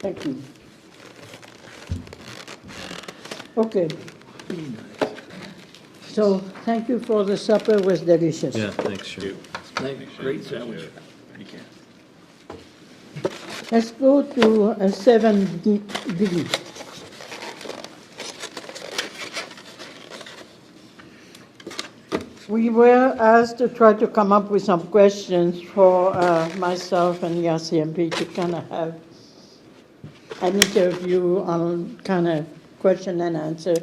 Thank you. Okay. So, thank you for the supper, it was delicious. Yeah, thanks, sure. Great sandwich. Let's go to 7D. We were asked to try to come up with some questions for myself and the RCMP to kind of have an interview on kind of question and answer.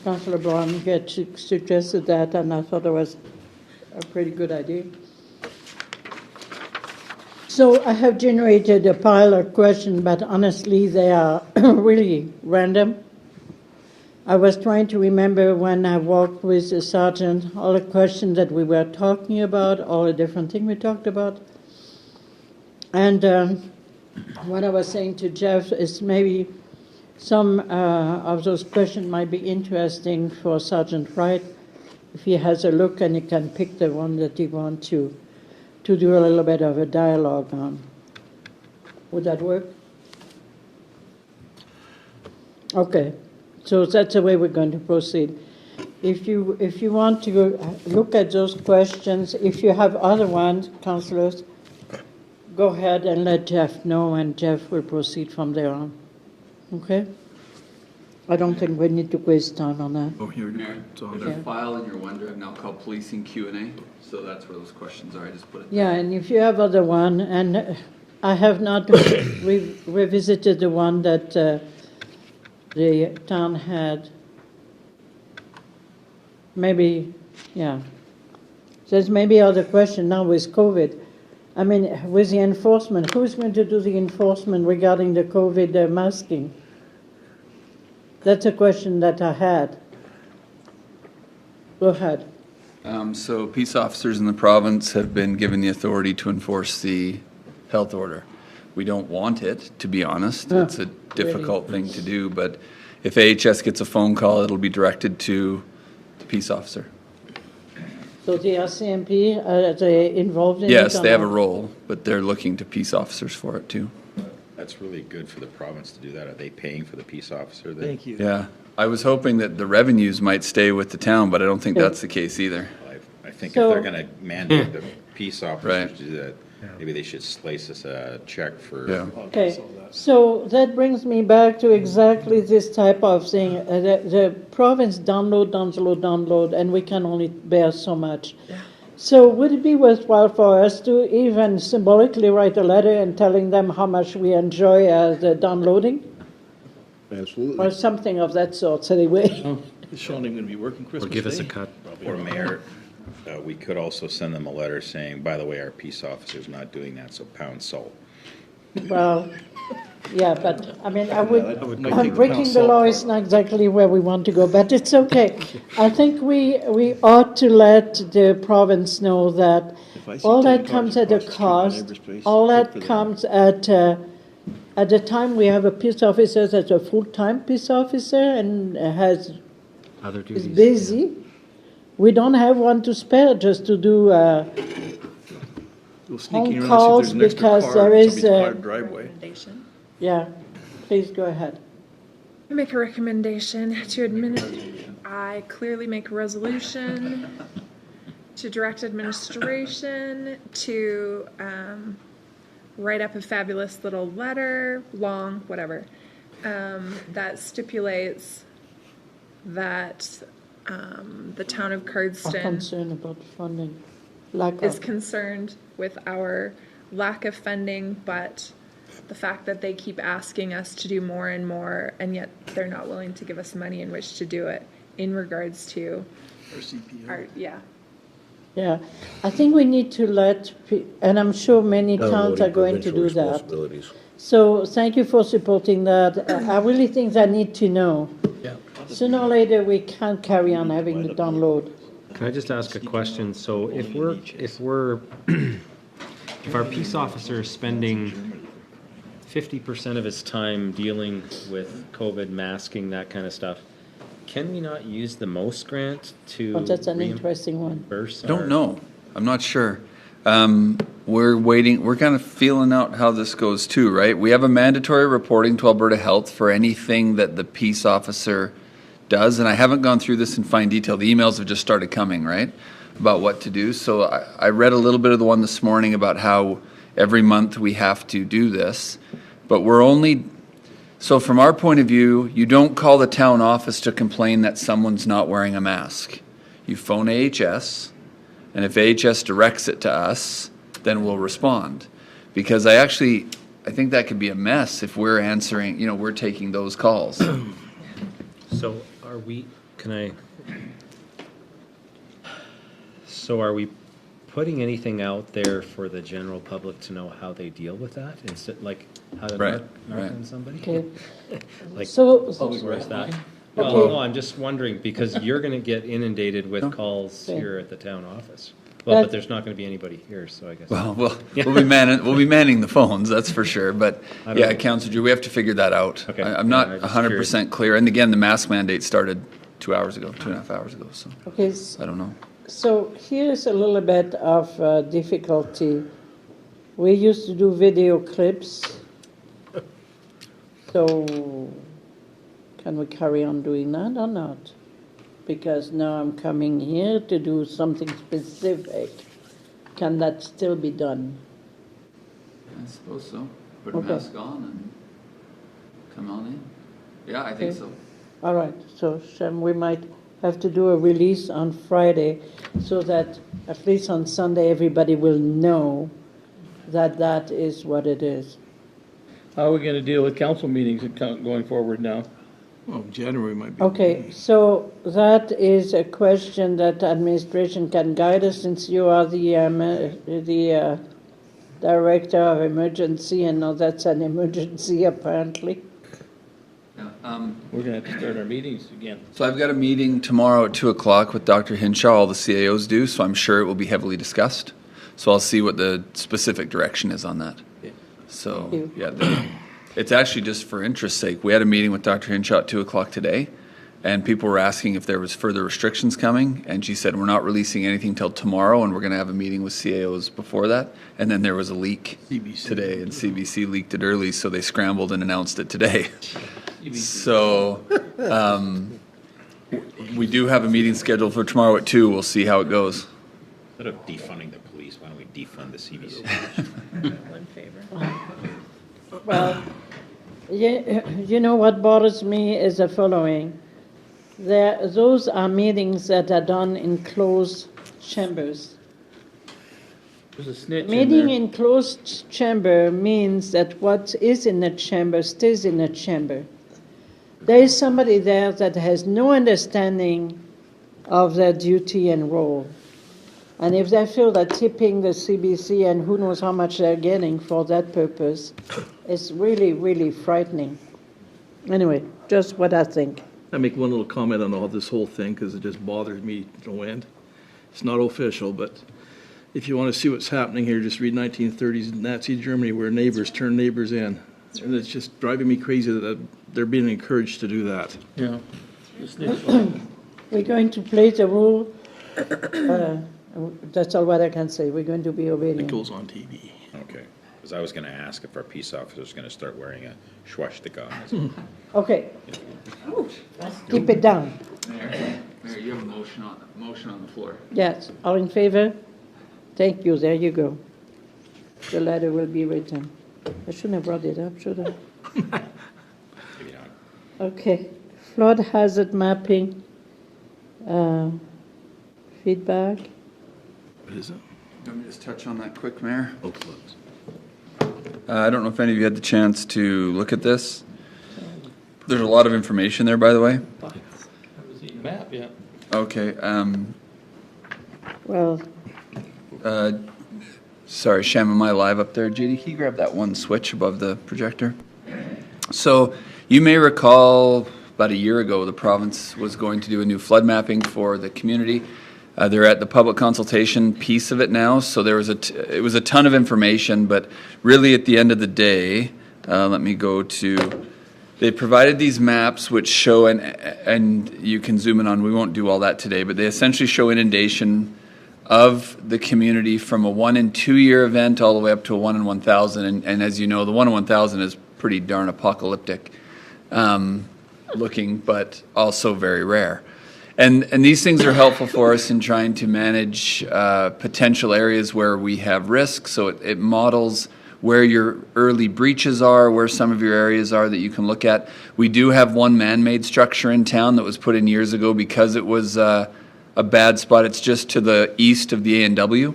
Councillor Brown had suggested that, and I thought it was a pretty good idea. So I have generated a pile of questions, but honestly, they are really random. I was trying to remember when I walked with the sergeant, all the questions that we were talking about, all the different things we talked about. And what I was saying to Jeff is maybe some of those questions might be interesting for Sergeant Wright if he has a look and he can pick the one that he wants to do a little bit of a dialogue on. Would that work? Okay, so that's the way we're going to proceed. If you want to look at those questions, if you have other ones, councillors, go ahead and let Jeff know, and Jeff will proceed from there on. Okay? I don't think we need to waste time on that. Oh, here, Mayor, it's on there's there. a file in your OneDrive now called Policing Q&A, so that's where those questions are. I just put it. Yeah, and if you have other one, and I have not revisited the one that the town had. Maybe, yeah. There's maybe other question now with COVID. I mean, with the enforcement, who's going to do the enforcement regarding the COVID masking? That's a question that I had. Go ahead. So peace officers in the province have been given the authority to enforce the health order. We don't want it, to be honest. It's a difficult thing to do, but if AHS gets a phone call, it'll be directed to the peace officer. So the RCMP, are they involved in it? Yes, or they have a not? role, but they're looking to peace officers for it too. That's really good for the province to do that. Are they paying for the peace officer? Thank you. Yeah, I was hoping that the revenues might stay with the town, but I don't think Yeah. that's the case either. I think So- if they're going to mandate the peace officers Right. to do that, maybe they should slice us a check for. Yeah. Okay, so that brings me back to exactly this type of thing. The province download, and we can only bear so much. So would it be worthwhile for us to even symbolically write a letter and telling them how much we enjoy the downloading? Absolutely. Or something of that sort, anyway. Sean ain't gonna be working Or Christmas give us a Day. cut. Or mayor, we could also send them a letter saying, by the way, our peace officer's not doing that, so pound salt. Well, yeah, but, I mean, might take the breaking pound the salt law part is not exactly where we want to go, but it's okay. I think we ought to let the province know that If I see all 10 that comes cars at a across the street in my cost, neighbor's place, all good that for them. comes at the time we have a peace officer that's a full-time peace officer and Other is duties. busy. We don't have one to spare just to do Go sneaking Phone around, calls see if there's an extra because car there in is, somebody's car driveway. Recommendation. yeah. Please go ahead. I make a recommendation to I clearly make a resolution to direct administration to write up a fabulous little letter, long, whatever, that stipulates that the town of I'm Cardston concerned about funding. Lack is of. concerned with our lack of funding, but the fact that they keep asking us to do more and more, and yet they're not willing to give us money in which to do it in regards to Or CPO. our, yeah. Yeah, I think we need to and I'm sure many towns are going to do that. So thank you for supporting that. I really think they need to know. Yeah. Sooner or later, we can't carry on having the download. Can I just ask a question? So if our peace officer is spending 50% of his time dealing with COVID, masking, that kind of stuff, can we not use the MOST grant to But that's an interesting one. reimburse? I don't our- know. I'm not sure. we're waiting, we're kind of feeling out how this goes too, right? We have a mandatory reporting to Alberta Health for anything that the peace officer does, and I haven't gone through this in fine detail. The emails have just started coming, right, about what to do. So I read a little bit of the one this morning about how every month we have to do this, but we're only, so from our point of view, you don't call the town office to complain that someone's not wearing a mask. You phone AHS, and if AHS directs it to us, then we'll respond. Because I think that could be a mess if we're answering, we're taking those calls. So are we putting anything out there for the general public to know how they deal with that? Instead, like how to Right, knock right. on somebody? Okay. Like, So, where's that? Okay. Well, no, I'm just wondering, because you're gonna get inundated with calls Okay. here at the town office. Well, But- but there's not gonna be anybody here, so I guess. Well, we'll be manning the phones, that's for sure. But I don't yeah, know. Councillor Drew, we have to figure that out. Okay. I'm Yeah, not I'm just 100% clear. And again, the mask mandate started 2 hours ago, 2.5 hours ago. So okay, I don't know. so here's a little bit of difficulty. We used to do video clips. So can we carry on doing that or not? Because now I'm coming here to do something specific. Can that still be done? I suppose so. Put Okay. on and come on in. Yeah, I think Okay. so. All right, so Shem, we might have to do a release on Friday so that at least on Sunday everybody will know that that is what it is. How are we gonna deal with council meetings going forward now? Well, January might be. Okay, so that is a question that administration can guide us, since you are the director of emergency, and now that's an emergency apparently. Yeah, We're gonna have to start our meetings again. so I've got a meeting tomorrow at 2:00 with Dr. Hinshaw. All the CAOs do, so I'm sure it will be heavily discussed. So I'll see what the specific direction is on that. So, Thank you. yeah, it's actually just for interest's sake. We had a meeting with Dr. Hinshaw at 2:00 today, and people were asking if there was further restrictions coming, and she said, we're not releasing anything till tomorrow, and we're going to have a meeting with CAOs before that. And then there was a leak CBC. today, and CBC leaked it early, so they scrambled and announced it today. So, we do have a meeting scheduled for tomorrow at 2:00. We'll see how it goes. Instead of defunding the police, why don't we defund the CBC? All in favor? Well, you know what bothers me is the following. Those are meetings that are done in closed chambers. There's a snitch in Meeting there. in closed chamber means that what is in the chamber stays in the chamber. There is somebody there that has no understanding of their duty and role. And if they feel that tipping the CBC and who knows how much they're getting for that purpose, it's really, really frightening. Anyway, just what I think. I make one little comment on all this whole thing, because it just bothers me to no end. It's not official, but if you want to see what's happening here, just read 1930s Nazi Germany, where neighbors turn neighbors in. And it's just driving me crazy that they're being encouraged to do that. Yeah. We're going to play the rule. That's all what I can say. We're going to be It obedient. goes on TV. Okay, because I was gonna ask if our peace officer's gonna start wearing a swastika on his. Okay. Keep it down. Mayor, you have a motion on the floor. Yes, all in favor? Thank you, there you go. The letter will be written. I shouldn't have brought it up, should I? Maybe not. Okay, flood hazard mapping, feedback. What is it? Let me just touch on that quick, Mayor. Oh, close. I don't know if any of you had the chance to look at this. There's a lot of information there, by the way. Map, yeah. Okay, Well, sorry, Shem, am I live up there? JD, can you grab that one switch above the projector? So you may recall about a year ago, the province was going to do a new flood mapping for the community. They're at the public consultation piece of it now, so there was it was a ton of information, but really at the end of the day, let me go to, they provided these maps which show, and you can zoom in on, we won't do all that today, but they essentially show inundation of the community from a 1 and 2 year event all the way up to a 1 in 1,000. And as you know, the 1 in 1,000 is pretty darn apocalyptic looking, but also very rare. And these things are helpful for us in trying to manage potential areas where we have risk. So it models where your early breaches are, where some of your areas are that you can look at. We do have one man-made structure in town that was put in years ago because it was a bad spot. It's just to the east of the A&W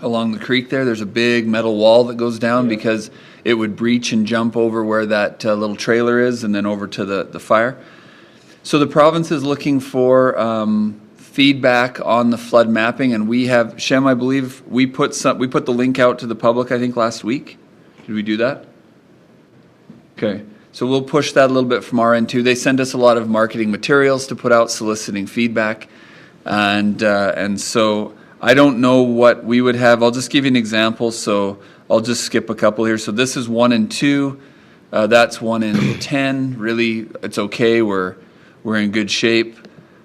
along the creek there. There's a big metal wall that goes down because it would breach and jump over where that little trailer is and then over to the fire. So the province is looking for feedback on the flood mapping, and we have, Shem, I believe we put the link out to the public, I think last week. Did we do that? Okay, so we'll push that a little bit from our end too. They send us a lot of marketing materials to put out soliciting feedback, and so I don't know what we would have. I'll just give you an example, so I'll just skip a couple here. So this is 1 and 2, that's 1 in 10. Really, it's okay, we're in good shape.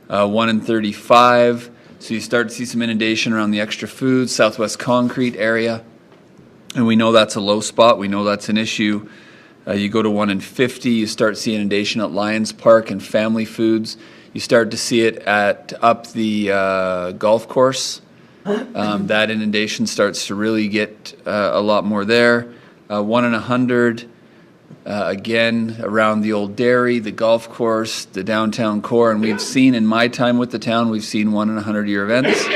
1 in 35, so you start to see some inundation around the extra food, Southwest Concrete area, and we know that's a low spot. We know that's an issue. You go to 1 in 50, you start seeing inundation at Lions Park and Family Foods. You start to see it up the golf course. That inundation starts to really get a lot more there. 1 in 100. Again, around the old dairy, the golf course, the downtown core, and we've seen in my time with the town, we've seen 1 in 100 year events.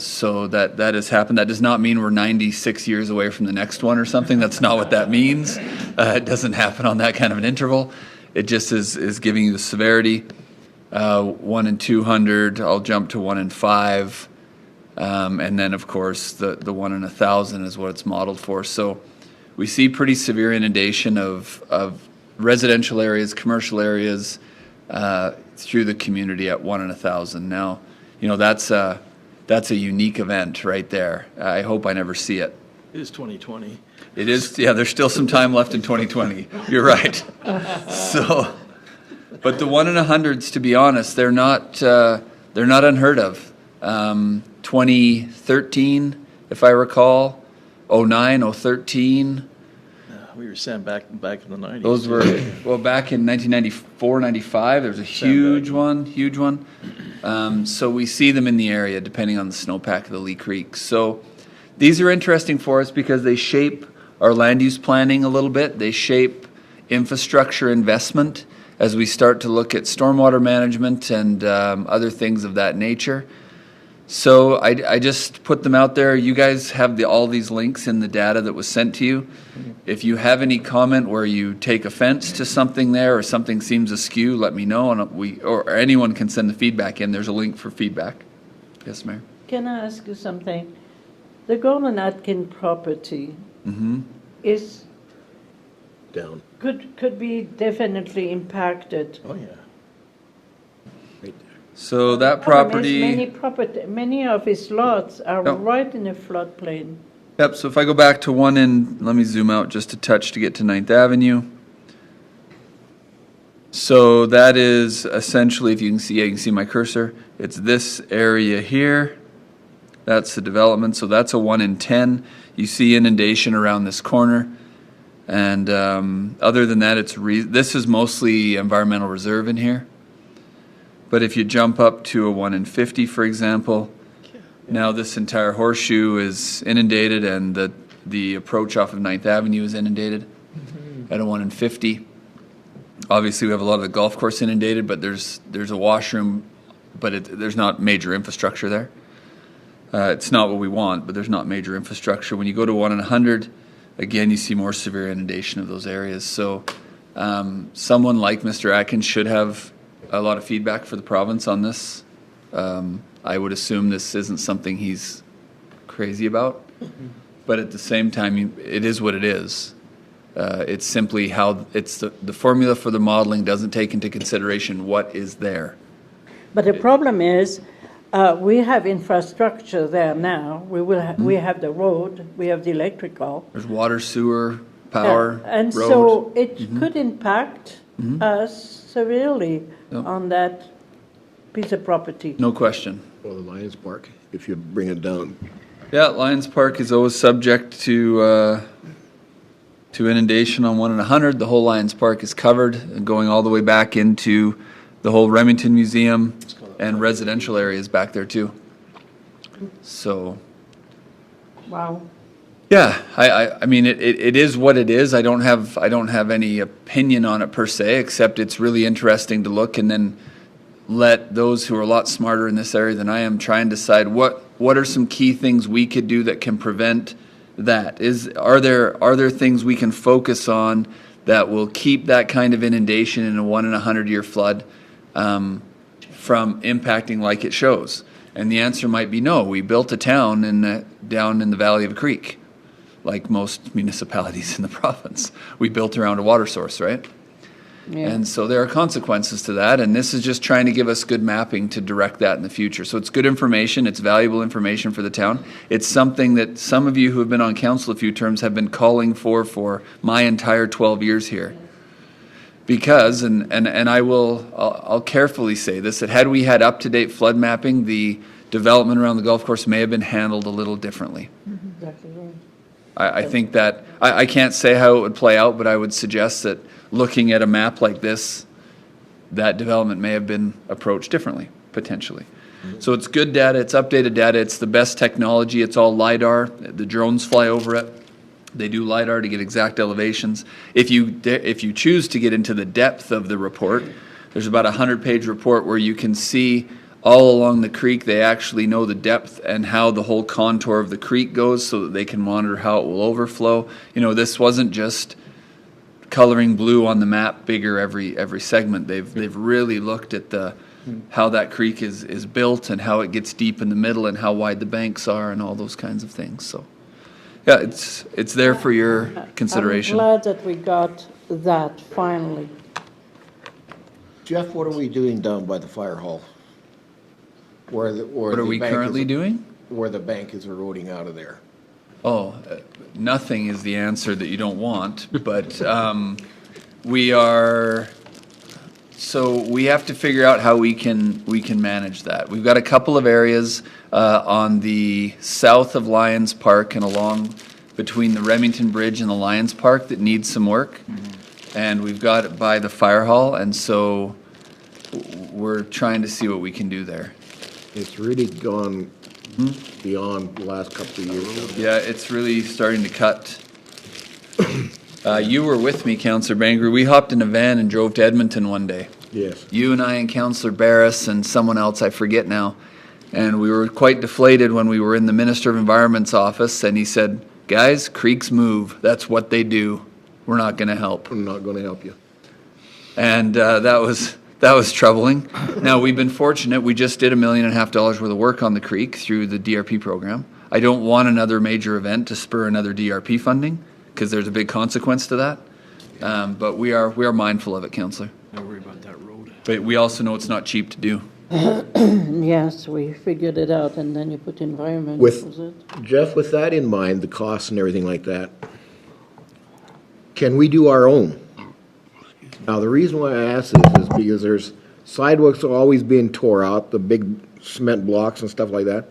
So that has happened. That does not mean we're 96 years away from the next one or something. That's not what that means. It doesn't happen on that kind of an interval. It just is giving you the severity. 1 in 200, I'll jump to 1 in 5. And then, of course, the 1 in 1,000 is what it's modeled for. So we see pretty severe inundation of residential areas, commercial areas through the community at 1 in 1,000. Now, you know, that's a unique event right there. I hope I never see it. It is 2020. It is, yeah, there's still some time left in 2020. You're right. So, but the 1 in 100s, to be honest, they're not unheard of. 2013, if I recall, 09, 013. We were sent back in the 90s. Those were, well, back in 1994, 95, there was a huge one. So we see them in the area depending on the snowpack of the Lee Creek. So these are interesting for us because they shape our land use planning a little bit. They shape infrastructure investment as we start to look at stormwater management and other things of that nature. So I just put them out there. You guys have all these links in the data that was sent to you. If you have any comment where you take offense to something there or something seems askew, let me know, and or anyone can send the feedback in. There's a link for feedback. Yes, Mayor? Can I ask you something? The Golden Atkin property is Down. could be definitely impacted. Oh, yeah. So that property... Many of his lots are Yep. right in a floodplain. Yep, so if I go back to 1 in, let me zoom out just a touch to get to 9th Avenue. So that is essentially, if you can see, you can see my cursor. It's this area here. That's the development, so that's a 1 in 10. You see inundation around this corner. And other than that, this is mostly environmental reserve in here. But if you jump up to a 1 in 50, for example, now this entire horseshoe is inundated and the approach off of 9th Avenue is inundated at a 1 in 50. Obviously, we have a lot of the golf course inundated, but there's a washroom, but there's not major infrastructure there. It's not what we want, but there's not major infrastructure. When you go to 1 in 100, again, you see more severe inundation of those areas. So someone like Mr. Atkins should have a lot of feedback for the province on this. I would assume this isn't something he's crazy about, but at the same time, it is what it is. It's simply how it's the formula for the modeling doesn't take into consideration what is there. But the problem is, we have infrastructure there now. We have the road, we have the electrical. There's water, sewer, power, and road. so it could impact us severely on that piece of property. No question. Or the Lions Park. if you bring it down. Yeah, Lions Park is always subject to inundation on 1 in 100. The whole Lions Park is covered, going all the way back into the whole Remington Museum and residential areas back there too. So, Wow. yeah, I mean, it is what it is. I don't have any opinion on it per se, except it's really interesting to look and then let those who are a lot smarter in this area than I am try and decide what are some key things we could do that can prevent that. Are there things we can focus on that will keep that kind of inundation in a 1 in 100 year flood from impacting like it shows? And the answer might be no. We built a town down in the valley of a creek, like most municipalities in the province. We built around a water source, right? Yeah. And so there are consequences to that, and this is just trying to give us good mapping to direct that in the future. So it's good information, it's valuable information for the town. It's something that some of you who have been on council a few terms have been calling for my entire 12 years here. Because, and I'll carefully say this, that had we had up-to-date flood mapping, the development around the golf course may have been handled a little differently. Exactly right. I think that, I can't say how it would play out, but I would suggest that looking at a map like this, that development may have been approached differently, potentially. So it's good data, it's updated data, it's the best technology, it's all LiDAR, the drones fly over it. They do LiDAR to get exact elevations. If you choose to get into the depth of the report, there's about a 100-page report where you can see all along the creek. They actually know the depth and how the whole contour of the creek goes so that they can monitor how it will overflow. You know, this wasn't just coloring blue on the map bigger every segment. They've really looked at how that creek is built and how it gets deep in the middle and how wide the banks are and all those kinds of things. So, yeah, it's there for your consideration. I'm glad that we got that finally. Jeff, what are we doing down by the fire hall? What What are we currently doing? Where the bank is eroding out of there. Oh, nothing is the answer that you don't want, but we have to figure out how we can manage that. We've got a couple of areas on the south of Lions Park and along between the Remington Bridge and the Lions Park that needs some work, and we've got it by the fire hall, and so we're trying to see what we can do there. It's really gone beyond the last couple of years. Yeah, it's really starting to cut. You were with me, Councillor Bengry. We hopped in a van and drove to Edmonton one day. Yes. You and I and Councillor Barris and someone else, I forget now. And we were quite deflated when we were in the Minister of Environment's office, and he said, "Guys, creeks move. That's what they do. We're not going to help." I'm not going to help you. And that was troubling. Now, we've been fortunate. We just did $1.5 million worth of work on the creek through the DRP program. I don't want another major event to spur another DRP funding, because there's a big consequence to that. But we are mindful of it, Councillor. Don't worry about that road. But we also know it's not cheap to do. Yes, we figured it out, and then you put environment, was it? Jeff, with that in mind, the costs and everything like that, can we do our own? Now, the reason why I ask this is because there's sidewalks are always being tore out, the big cement blocks and stuff like that.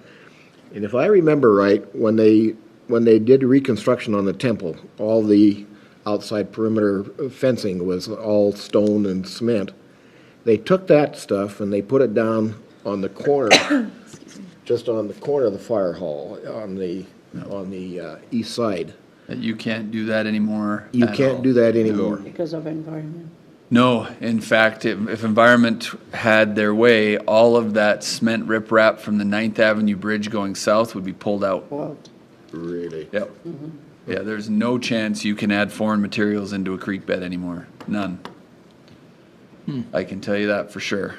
And if I remember right, when they did reconstruction on the temple, all the outside perimeter fencing was all stone and cement. They took that stuff and they put it down on the corner, just on the corner of the fire hall on the east side. You can't do that anymore. You can't do that anymore. Because of environment. No, in fact, if Environment had their way, all of that cement riprap from the 9th Avenue Bridge going south would be pulled out. Wow. Really? Yep. Yeah, there's no chance you can add foreign materials into a creek bed anymore. None. I can tell you that for sure.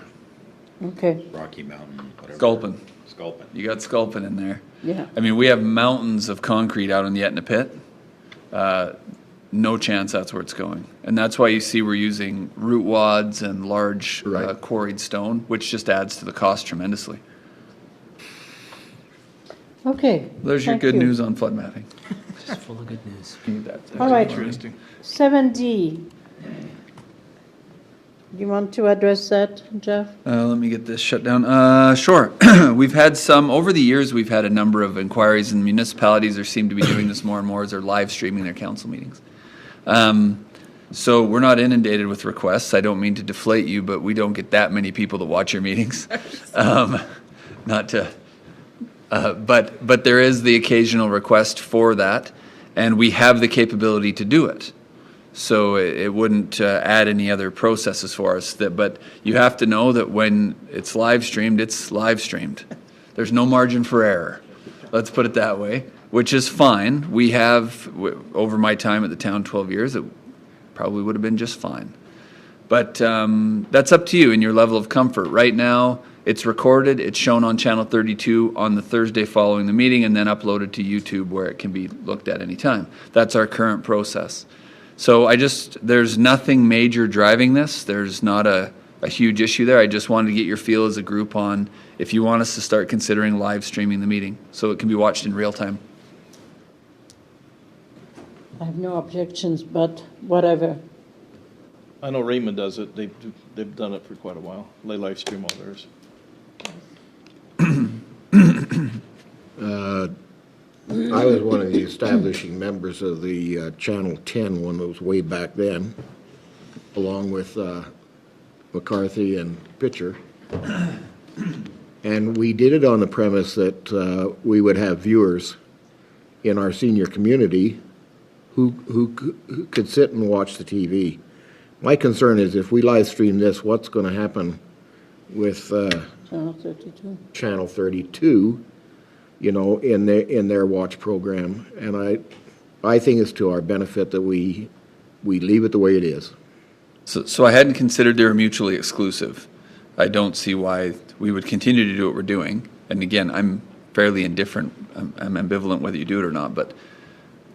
Okay, Rocky Mountain, whatever. Sculpin. Sculpin. You got Sculpin in there. yeah. I mean, we have mountains of concrete out in the Etna pit. No chance that's where it's going. And that's why you see we're using root wads and large Right. quarried stone, which just adds to the cost tremendously. Okay. There's your thank good you. news on flood mapping. Just full of good news. All right, Interesting. 7D. you want to address that, Jeff? Let me get this shut down. Sure. We've had some, over the years, we've had a number of inquiries, and municipalities seem to be doing this more and more as they're live streaming their council meetings. So we're not inundated with requests. I don't mean to deflate you, but we don't get that many people to watch your meetings. Not to, but there is the occasional request for that, and we have the capability to do it. So it wouldn't add any other processes for us. But you have to know that when it's live streamed, it's live streamed. There's no margin for error. Let's put it that way, which is fine. We have, over my time at the town, 12 years, it probably would have been just fine. But that's up to you and your level of comfort. Right now, it's recorded. It's shown on Channel 32 on the Thursday following the meeting and then uploaded to YouTube where it can be looked at any time. That's our current process. So there's nothing major driving this. There's not a huge issue there. I just wanted to get your feel as a group on if you want us to start considering live streaming the meeting so it can be watched in real time. I have no objections, but whatever. I know Raymond does it. They've done it for quite a while. They live stream all theirs. I was one of the establishing members of the Channel 10 one that was way back then, along with McCarthy and Pitcher. And we did it on the premise that we would have viewers in our senior community who could sit and watch the TV. My concern is if we live stream this, what's going to happen with Channel 32. Channel 32, you know, in their watch program. And I think it's to our benefit that we leave it the way it is. So I hadn't considered they were mutually exclusive. I don't see why we would continue to do what we're doing. And again, I'm fairly indifferent. I'm ambivalent whether you do it or not, but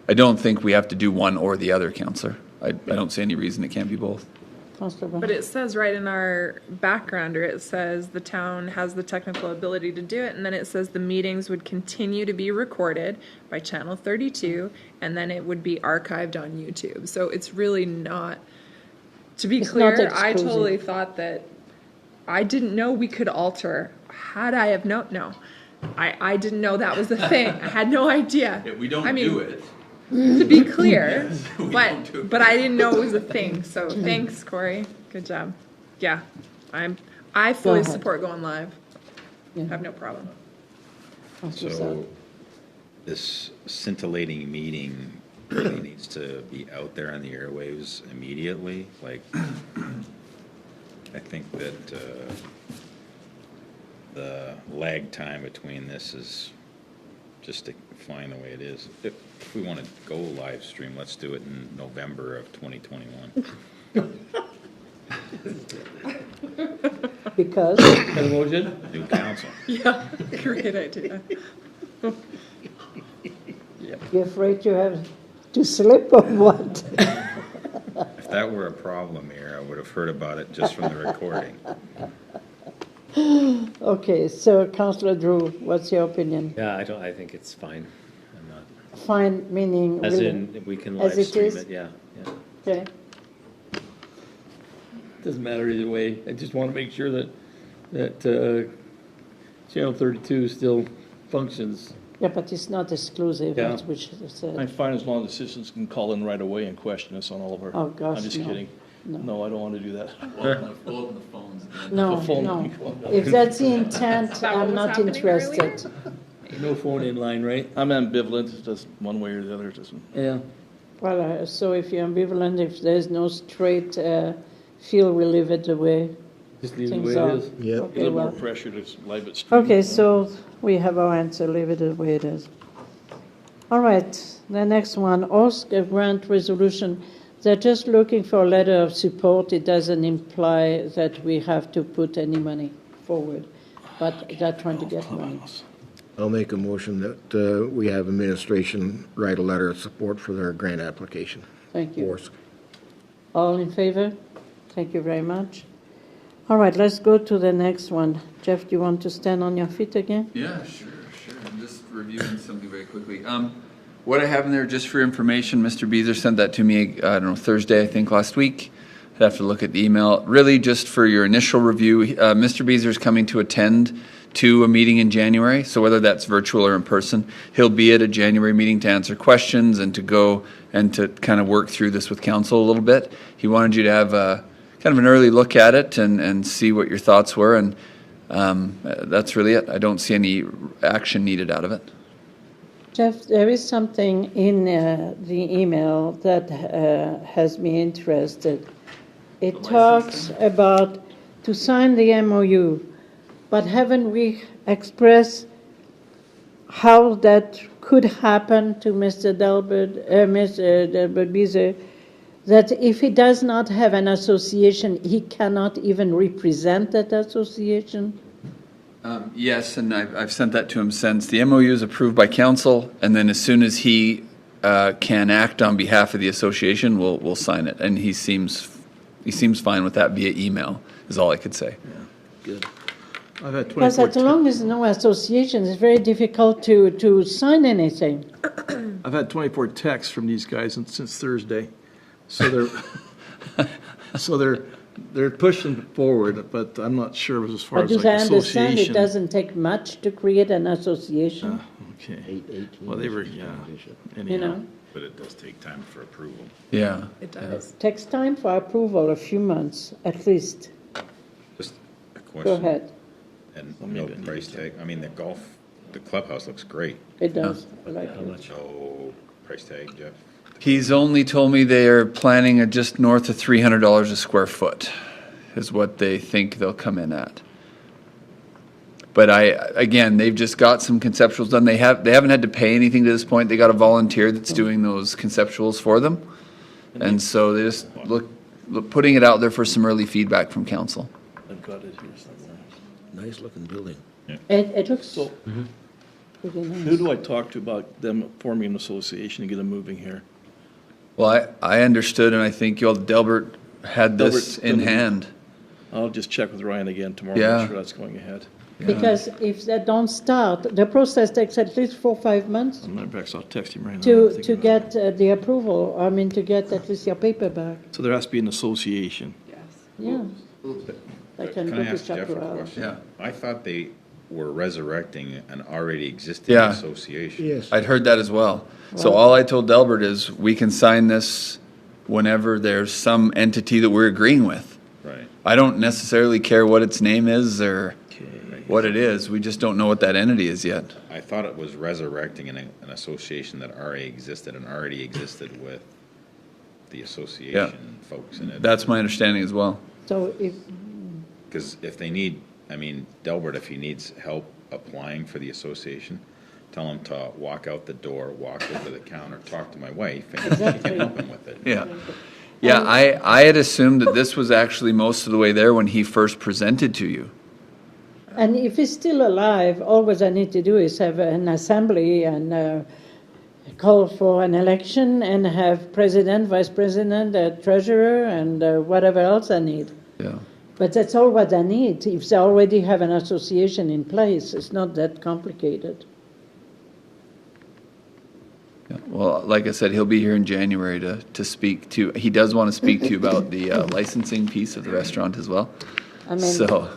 I don't think we have to do one or the other, Councillor. I don't see any reason it can't be both. But it says right in our backgrounder, it says the town has the technical ability to do it, and then it says the meetings would continue to be recorded by Channel 32, and then it would be archived on YouTube. So it's really not, to be clear, I totally thought that, I didn't know we could alter. Had I have no. I didn't know that was a thing. I had no idea. Yeah, we don't do it. To be clear, but I didn't know it was a thing. So thanks, Corey. Good job. Yeah, I fully support going live. Yeah. Have no problem. So this scintillating meeting really needs to be out there on the airwaves immediately. Like, I think that the lag time between this is just fine the way it is. If we want to go live stream, let's do it in November of 2021. Because? New council. Yeah, great idea. You're afraid you have to slip or what? If that were a problem here, I would have heard about it just from the recording. Okay, so Councillor Drew, what's your opinion? Yeah, I think it's fine. I'm not, Fine, meaning as really- in, we can as live it stream is? it, yeah. Okay, Doesn't matter either way. I just want to make sure that Channel 32 still functions. yeah, but it's not exclusive, Yeah. as we should have I'm said. fine as long as citizens can call in right away and question us on all of our. Oh, gosh, I'm just no. kidding. No, I don't want to do that. Open the phones. No, The phone- no. If that's the intent, that what I'm was not happening interested. No phone in line, right? I'm ambivalent, it does one way or the other, it doesn't. Yeah. Well, so if you're ambivalent, if there's no straight feel, we leave it the way Just leave it the things way are. it is. Yep. A Okay, little more well, pressure to live it stream. okay, so we have our answer, leave it the way it is. All right, the next one, ask a grant resolution. They're just looking for a letter of support. It doesn't imply that we have to put any money forward, but they're trying to get money. I'll make a motion that we have administration write a letter of support for their grant application. Thank you. Force. All in favor? Thank you very much. All right, let's go to the next one. Jeff, do you want to stand on your feet again? Yeah, sure. I'm just reviewing something very quickly. What I have in there, just for information, Mr. Beezer sent that to me, I don't know, Thursday, I think, last week. have to look at the email. Really, just for your initial review, Mr. Beezer's coming to attend to a meeting in January, so whether that's virtual or in person, he'll be at a January meeting to answer questions and to go and to kind of work through this with council a little bit. He wanted you to have a kind of an early look at it and see what your thoughts were, and that's really it. I don't see any action needed out of it. Jeff, there is something in the email that has me interested. It talks about to sign the MOU, but haven't we expressed how that could happen to Mr. Delbert Beezer, that if he does not have an association, he cannot even represent that association? Yes, and I've sent that to him since. The MOU is approved by council, and then as soon as he can act on behalf of the association, we'll sign it. And he seems fine with that via email, is all I could say. Yeah, good. I've had Because 24 as long as no association, it's very difficult to sign anything. I've had 24 texts from these guys since Thursday, so they're pushing forward, but I'm not sure as far But as as like I understand, it association. doesn't take much to create an association, Okay. Well, they were, yeah. you Anyhow. know. But it does take time for approval. Yeah. It does. Takes time for approval, a few months at least. Just a question. Go ahead. And Well, no maybe I price need to- tag. I mean, the clubhouse looks great. It does. I like it. No price tag, Jeff. He's only told me they are planning at just north of $300 a square foot, is what they think they'll come in at. But again, they've just got some conceptuals done. They haven't had to pay anything to this point. They got a volunteer that's doing those conceptuals for them, and so they just look putting it out there for some early feedback from council. I've got it here somewhere. Nice looking building. It looks So pretty nice. who do I talk to about them forming an association and get them moving here? Well, I understood, and I think you all, Delbert had this Delbert- in Delbert- hand. I'll just check with Ryan again tomorrow, Yeah. make sure that's going ahead. Because if they don't start, the process takes at least 4 or 5 months Matter of fact, I'll text him right now. I'm to thinking about get the approval, to get at least your paper back. it. So there has to be an association. Yeah. I can Can go I to ask Jeff a Chaparral. question? Yeah. I thought they were resurrecting an already existing Yeah. association. Yes. I'd heard that as well. So Well- all I told Delbert is we can sign this whenever there's some entity that we're agreeing with. Right. I don't necessarily care what its name is or Okay. what it is. We just don't know what that entity is yet. I thought it was resurrecting an association that already existed with the association folks in it. That's my understanding as well. So if, Because if they need, I mean, Delbert, if he needs help applying for the association, tell him to walk out the door, walk over the counter, talk to my wife, and she Exactly. can help him with it. Yeah. Yeah, I had assumed that this was actually most of the way there when he first presented to you. and if he's still alive, all what I need to do is have an assembly and call for an election and have president, vice president, treasurer, and whatever else I need. Yeah. But that's all what I need. If they already have an association in place, it's not that complicated. Yeah. Well, like I said, he'll be here in January to speak to, he does want to speak to you about the licensing piece of the restaurant as well. I mean, So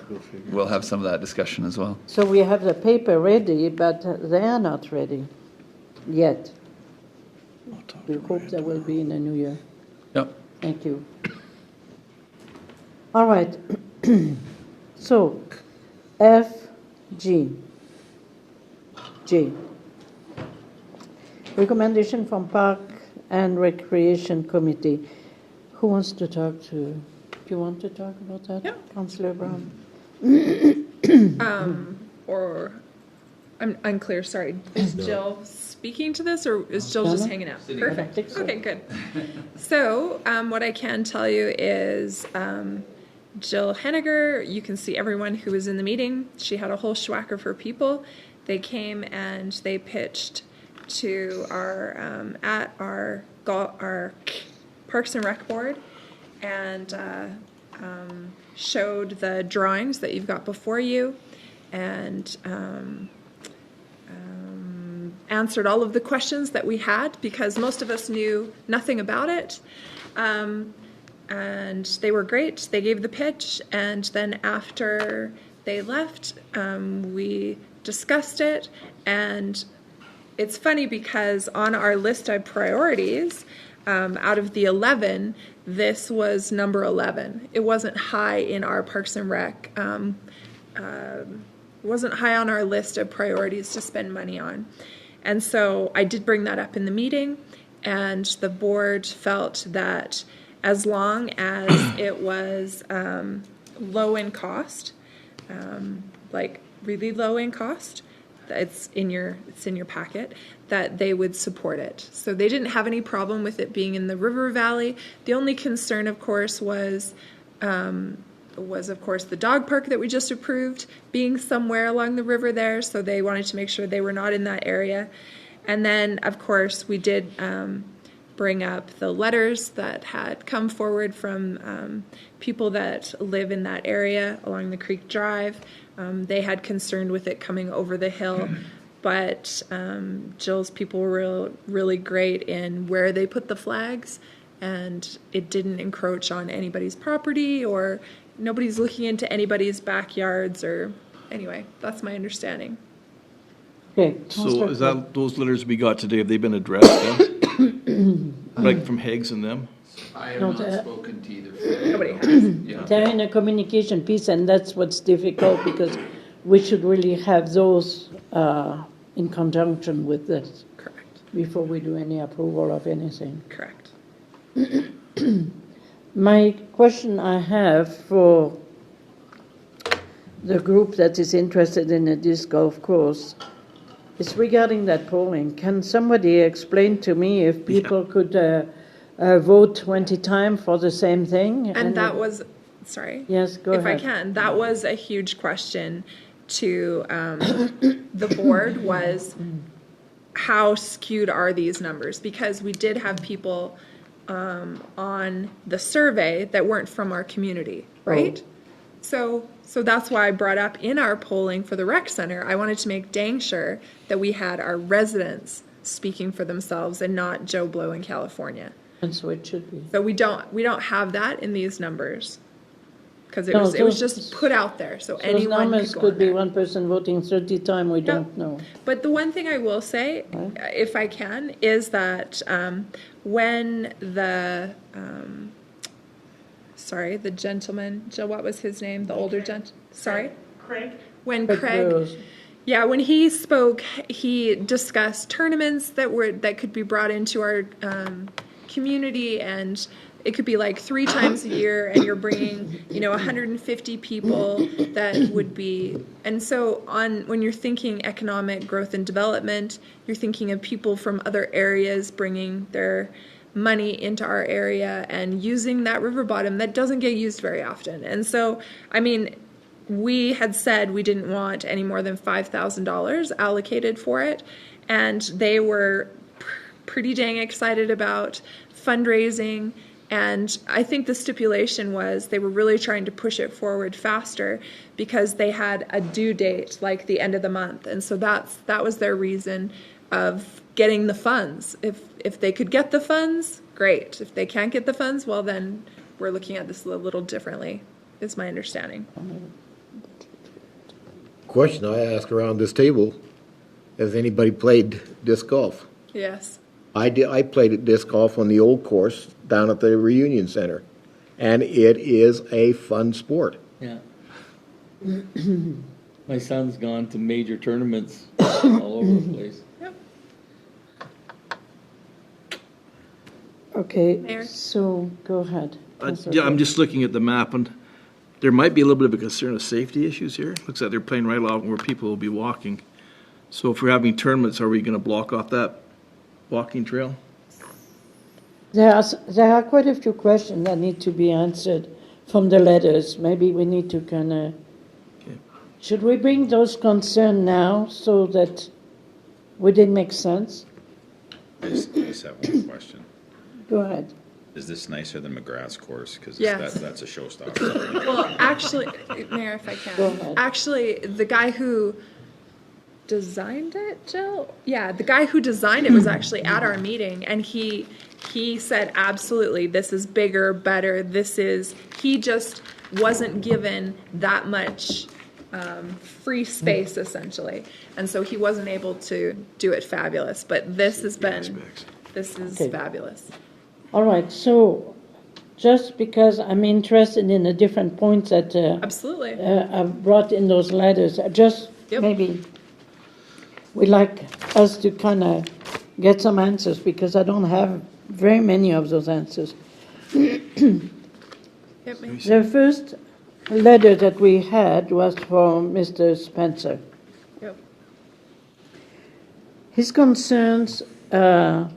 we'll have some of that discussion as well. so we have the paper ready, but they are not ready yet. I'll talk We to hope Ryan they will tomorrow. be in the new year. Yep. Thank you. All right. So, F, G. G. Recommendation from Park and Recreation Committee. Who wants to talk to? Do you want to talk about that? Yeah. Councillor Brown. Or, I'm unclear, sorry. Is Jill speaking to this, or is Jill just No. hanging out? I think Perfect. so. Okay, good. So, what I can tell you is Jill Henniger, you can see everyone who was in the meeting. She had a whole schwack of her people. They came and they pitched to our Parks and Rec board and showed the drawings that you've got before you and answered all of the questions that we had because most of us knew nothing about it. and they were great. They gave the pitch, and then after they left, we discussed it, and it's funny because on our list of priorities, out of the 11, this was number 11. It wasn't high in our Parks and Rec. Wasn't high on our list of priorities to spend money on. And so I did bring that up in the meeting, and the board felt that as long as it was low in cost, like really low in cost, it's in your packet, that they would support it. So they didn't have any problem with it being in the river valley. The only concern, of course, was of course the dog park that we just approved being somewhere along the river there. So they wanted to make sure they were not in that area. And then, of course, we did bring up the letters that had come forward from people that live in that area along the Creek Drive. They had concern with it coming over the hill, but Jill's people were really great in where they put the flags, and it didn't encroach on anybody's property, or nobody's looking into anybody's backyards, or anyway, that's my understanding. Okay. So is that, those letters we got today, have they been addressed then? Like from Higgs and them? I have No, not the- spoken to either. Nobody has. Yeah. They're in a communication piece, and that's what's difficult, because we should really have those in conjunction with this Correct. before we do any approval of anything. Correct. My question I have for the group that is interested in a disc golf course is regarding that polling. Can somebody explain to me if people could vote 20 times for the same thing? And that was, sorry. Yes, go if ahead. I can, that was a huge question to the board, was how skewed are these numbers? Because we did have people on the survey that weren't from our community, right? So that's why I brought up in our polling for the rec center, I wanted to make dang sure that we had our residents speaking for themselves and not Joe Blow in California. And so it should be. So we don't have that in these numbers, because it No, was those- just put out there, so Those anyone numbers could go on could be there. one person voting 30 times, we don't know. But the one thing I will say, if I can, is that when the the gentleman, Jill, what was his name? The older gent. Sorry, Craig. When Craig. Burrows. Yeah, when he spoke, he discussed tournaments that could be brought into our community, and it could be like 3 times a year, and you're bringing 150 people that would be. And so when you're thinking economic growth and development, you're thinking of people from other areas bringing their money into our area and using that river bottom that doesn't get used very often. And so, I mean, we had said we didn't want any more than $5,000 allocated for it, and they were pretty dang excited about fundraising. And I think the stipulation was they were really trying to push it forward faster because they had a due date, like the end of the month. And so that was their reason of getting the funds. If they could get the funds, great. If they can't get the funds, well, then we're looking at this a little differently, is my understanding. Question I ask around this table, has anybody played disc golf? Yes. I played at disc golf on the old course down at the Reunion Center, and it is a fun sport. Yeah. My son's gone to major tournaments all over the place. Yep. Okay, Mayor? so go ahead. Yeah, I'm just looking at the map, and there might be a little bit of a concern of safety issues here. Looks like they're playing right along where people will be walking. So if we're having tournaments, are we going to block off that walking trail? There are quite a few questions that need to be answered from the letters. Maybe we need to kind of... Okay. Should we bring those concerns now so that would it make sense? I just have one question. Go ahead. Is this nicer than McGrath's course? Because Yes. that's a showstopper. Well, actually, Mayor, if I Go can. ahead. Actually, the guy who designed it, Jill? Yeah, the guy who designed it was actually at our meeting, and he said, absolutely, this is bigger, better, he just wasn't given that much free space, essentially. And so he wasn't able to do it fabulous, but this is Okay. fabulous. All right, so just because I'm interested in the different points that Absolutely. I've brought in those letters, just Yep. maybe we'd like us to kind of get some answers, because I don't have very many of those answers. Yep, ma'am. The first letter that we had was from Mr. Spencer. Yep. His concerns has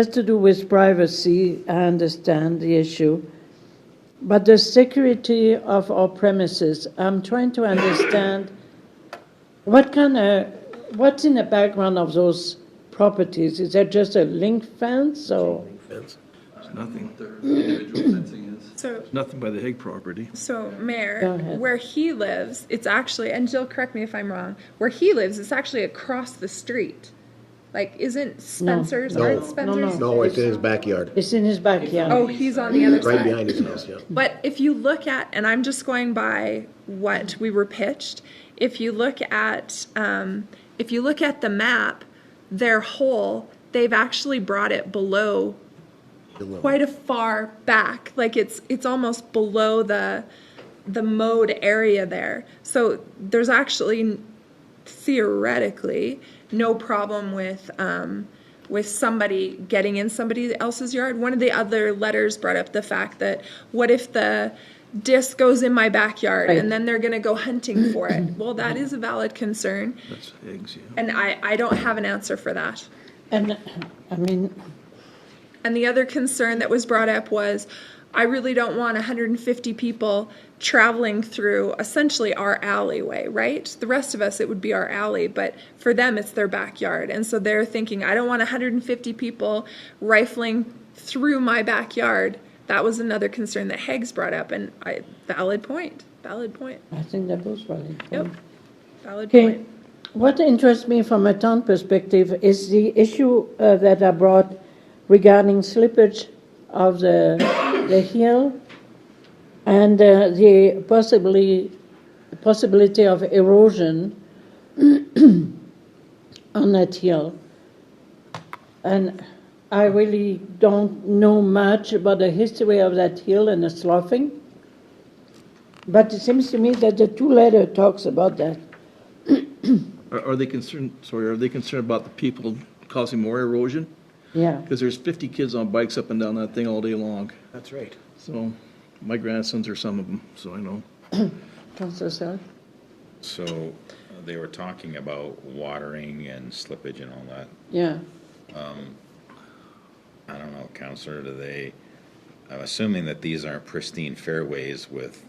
to do with privacy. I understand the issue, but the security of our premises. I'm trying to understand what's in the background of those properties. Is that just a link fence or? There's nothing. What their individual fencing is. So, Nothing by the Hague property. So, Go Mayor, ahead. where he lives, it's actually, and Jill, correct me if I'm wrong, where he lives, it's actually across the street. Like, isn't Spencer's, No. aren't No, Spencer's? No, it's in his backyard, It's in his backyard. Oh, he's on the other right side. behind his house, yeah. But if you look at, and I'm just going by what we were pitched, if you look at the map, their hole, they've actually brought it below quite a far back. Like it's almost below the mode area there. So there's actually theoretically no problem with somebody getting in somebody else's yard. One of the other letters brought up the fact that what if the disc goes in my backyard Right. and then they're going to go hunting for it? Well, that is a valid concern, That's eggs, yeah. and I don't have an answer for that. And I mean, And the other concern that was brought up was, I really don't want 150 people traveling through essentially our alleyway, right? The rest of us, it would be our alley, but for them, it's their backyard. And so they're thinking, I don't want 150 people rifling through my backyard. That was another concern that Heggs brought up, and valid point. I think that was valid. Yep, valid Okay, point. what interests me from a town perspective is the issue that I brought regarding slippage of the hill and the possibility of erosion on that hill. And I really don't know much about the history of that hill and the sloughing, but it seems to me that the two letter talks about that. Are they concerned about the people causing more erosion? Yeah. Because there's 50 kids on bikes up and down that thing all day long. That's right. So my grandsons are some of them, so I know. Councillor Selk? So they were talking about watering and slippage and all that. Yeah. I don't know, Councillor, I'm assuming that these aren't pristine fairways with,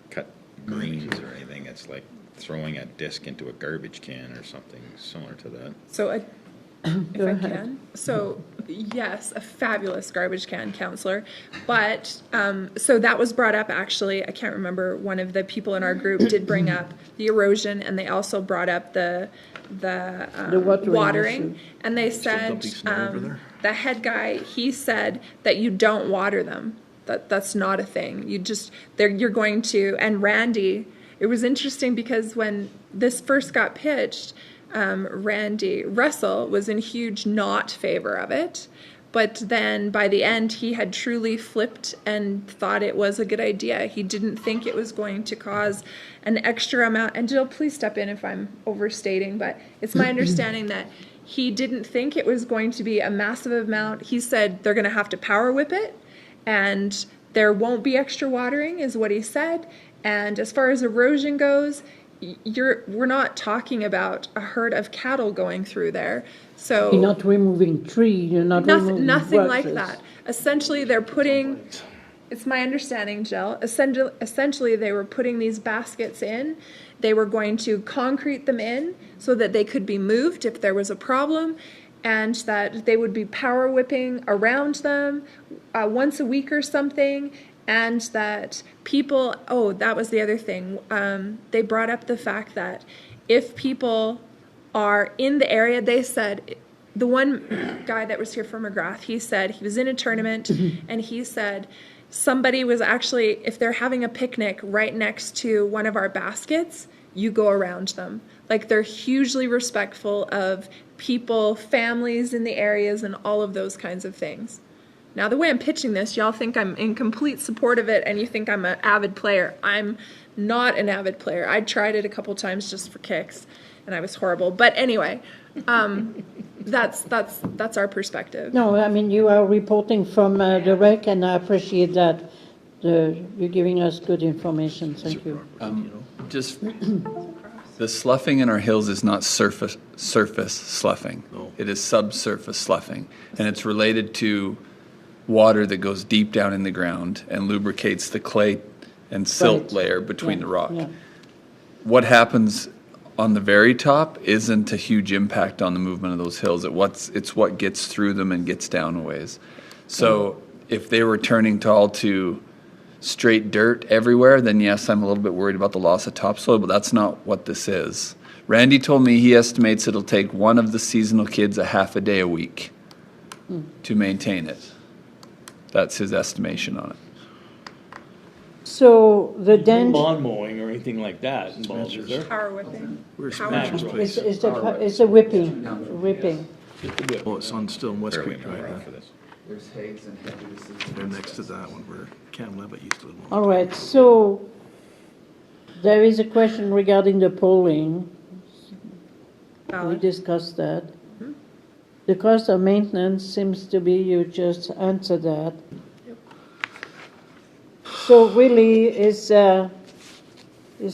cut greens or anything. It's like throwing a disc into a garbage can or something similar to that. So, if Go I ahead. can. So, yes, a fabulous garbage can, Councillor. But, so that was brought up, actually, I can't remember, one of the people in our group did bring up the erosion, and they also brought up the watering. issue. And they said, dumping snow over there? the head guy, he said that you don't water them. That's not a thing. You're going to, and Randy, it was interesting because when this first got pitched, Randy Russell was in huge not favor of it, but then by the end he had truly flipped and thought it was a good idea. He didn't think it was going to cause an extra amount, and Jill, please step in if I'm overstating, but it's my understanding that he didn't think it was going to be a massive amount. He said they're going to have to power whip it, and there won't be extra watering, is what he said. And as far as erosion goes, we're not talking about a herd of cattle going through there. So You're not removing tree, you're not removing nothing like branches. that. Essentially, they're putting, it's my understanding, Jill, essentially they were putting these baskets in. They were going to concrete them in so that they could be moved if there was a problem, and that they would be power whipping around them once a week or something. and that people, oh, that was the other thing. They brought up the fact that if people are in the area, they said, the one guy that was here from McGrath, he said he was in a tournament and he said somebody was actually, if they're having a picnic right next to one of our baskets, you go around them. Like, they're hugely respectful of people, families in the areas, and all of those kinds of things. Now, the way I'm pitching this, y'all think I'm in complete support of it, and you think I'm an avid player. I'm not an avid player. I tried it a couple times just for kicks, and I was horrible. But anyway, that's our perspective. No, I mean, you are reporting from the rec, and I appreciate that. You're giving us good information. Thank you. Just the sloughing in our hills is not surface sloughing. No. It is subsurface sloughing, and it's related to water that goes deep down in the ground and lubricates the clay and silt Right. layer between the rock. Yeah. What happens on the very top isn't a huge impact on the movement of those hills. It's what gets through them and gets down a ways. So if they were turning to straight dirt everywhere, then yes, I'm a little bit worried about the loss of topsoil, but that's not what this is. Randy told me he estimates it'll take one of the seasonal kids a half a day a week to maintain it. That's his estimation on it. So the No danger lawn mowing or anything like that involved, is there? Power whipping. Where's Power Spencer's whipping. place? is a whipping, whipping. Just a bit. Oh, it's still in West Fairly Creek, right? memorial for this. There's Hagues and They're next to that one where Cam Levitt used to live. All right, so there is a question regarding the polling. We Valid. discussed that. The cost of maintenance seems to be, you just answered that. So really, it's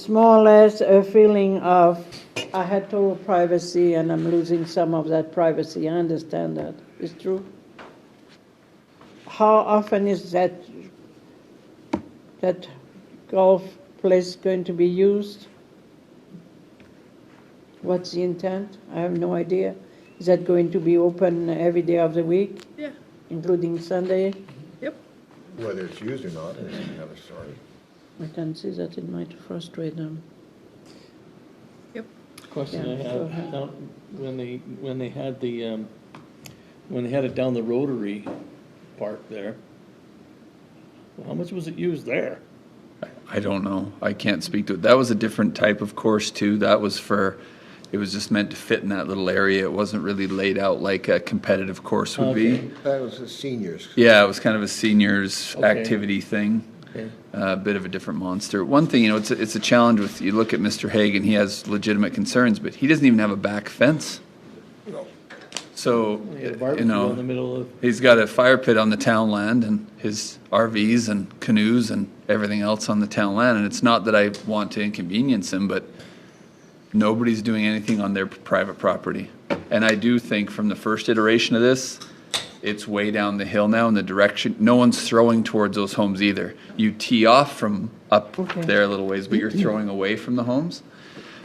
more or less a feeling of, I had total privacy and I'm losing some of that privacy. I understand that. It's true. How often is that golf place going to be used? What's the intent? I have no idea. Is that going to be open every day of the week, Yeah. including Sunday? Yep. Whether it's used or not is another story. I can see that it might frustrate them. Yep. Question I Yeah, have, go ahead. now, when they had it down the Rotary Park there, well, how much was it used there? I don't know. I can't speak to it. That was a different type of course too. It was just meant to fit in that little area. It wasn't really laid out like a competitive course would be. Okay. That was the seniors. Yeah, it was kind of a seniors Okay. activity thing. Okay. A bit of a different monster. One thing, it's a challenge with, you look at Mr. Hagan, he has legitimate concerns, but he doesn't even have a back fence. So, They had a you barbecue in the know, middle of, he's got a fire pit on the town land and his RVs and canoes and everything else on the town land. And it's not that I want to inconvenience him, but nobody's doing anything on their private property. And I do think from the first iteration of this, it's way down the hill now in the direction, no one's throwing towards those homes either. You tee off from up Okay. there a little ways, but you're throwing away from the homes.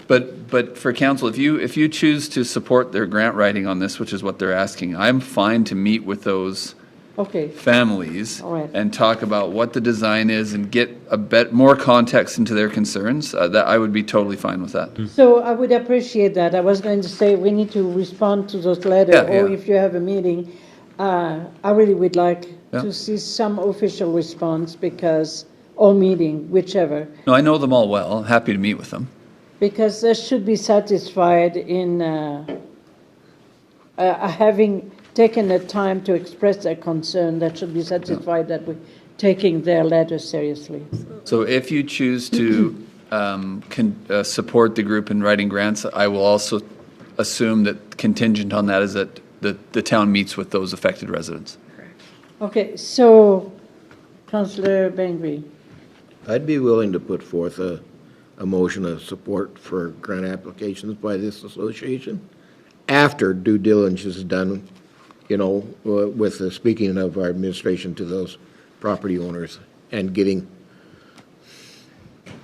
But for council, if you choose to support their grant writing on this, which is what they're asking, I'm fine to meet with those Okay, families All right. and talk about what the design is and get a bit more context into their concerns. That I would be totally fine with that. so I would appreciate that. I was going to say we need to respond to those letters, Yeah, or yeah. if you have a meeting, I really would like Yeah. to see some official response or meeting, whichever. No, I know them all well. Happy to meet with them. Because they should be satisfied in having taken the time to express their concern. That should be satisfied that we're taking their letter seriously. So if you choose to support the group in writing grants, I will also assume that contingent on that is that the town meets with those affected residents. Okay, so, Councillor Bengry. I'd be willing to put forth a motion of support for grant applications by this association after due diligence is done, with the speaking of our administration to those property owners and getting.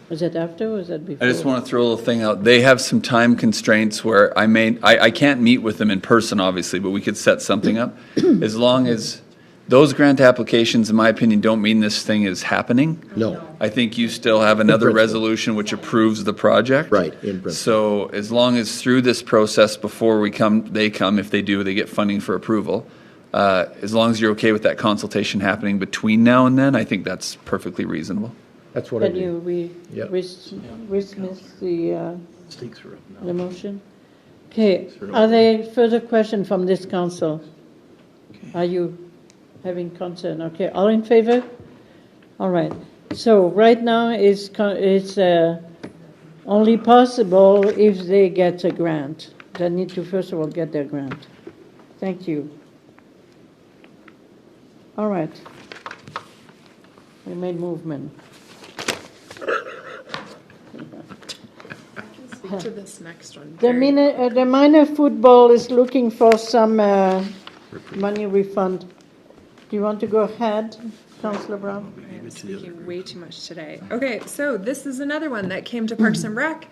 Was that after or was that before? I just want to throw a little thing out. They have some time constraints where I can't meet with them in person, obviously, but we could set something up as long as those grant applications, in my opinion, don't mean this thing is happening. No, I think you still have another principle. resolution which approves the project. right, in principle. So as long as through this process before they come, if they do, they get funding for approval. As long as you're okay with that consultation happening between now and then, I think that's perfectly reasonable. That's what I Can you do. Yep. dismiss the Stakes are up now. the motion? Okay, are there further questions from this council? Are you having concern? Okay, all in favor? All right. So right now it's only possible if they get a grant. They need to first of all get their grant. Thank you. All right. We made movement. Speak to this next one. The minor football is looking for some money refund. Do you want to go ahead, Councillor Brown? I'm speaking way too much today. Okay, so this is another one that came to Parks and Rec.